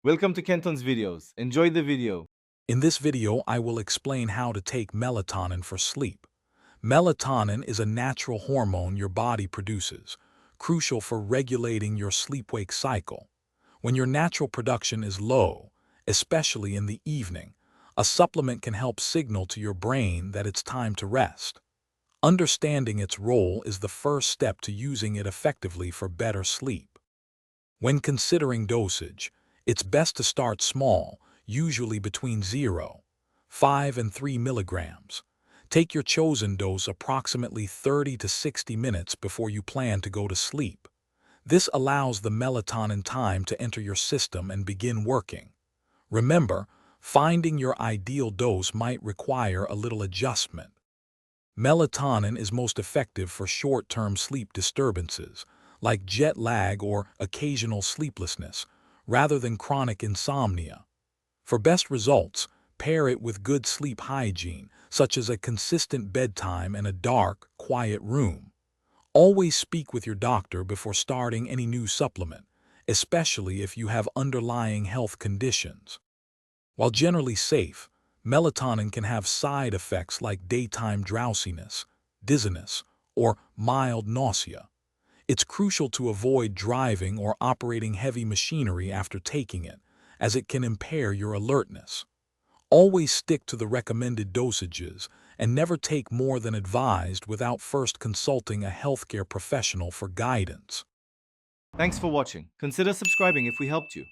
Welcome to Kenton's videos. Enjoy the video. In this video, I will explain how to take melatonin for sleep. Melatonin is a natural hormone your body produces, crucial for regulating your sleep-wake cycle. When your natural production is low, especially in the evening, a supplement can help signal to your brain that it's time to rest. Understanding its role is the first step to using it effectively for better sleep. When considering dosage, it's best to start small, usually between 0.5 and 3 milligrams. Take your chosen dose approximately 30 to 60 minutes before you plan to go to sleep. This allows the melatonin time to enter your system and begin working. Remember, finding your ideal dose might require a little adjustment. Melatonin is most effective for short-term sleep disturbances, like jet lag or occasional sleeplessness, rather than chronic insomnia. For best results, pair it with good sleep hygiene, such as a consistent bedtime and a dark, quiet room. Always speak with your doctor before starting any new supplement, especially if you have underlying health conditions. While generally safe, melatonin can have side effects like daytime drowsiness, dizziness, or mild nausea. It's crucial to avoid driving or operating heavy machinery after taking it, as it can impair your alertness. Always stick to the recommended dosages and never take more than advised without first consulting a healthcare professional for guidance. Thanks for watching. Consider subscribing if we helped you.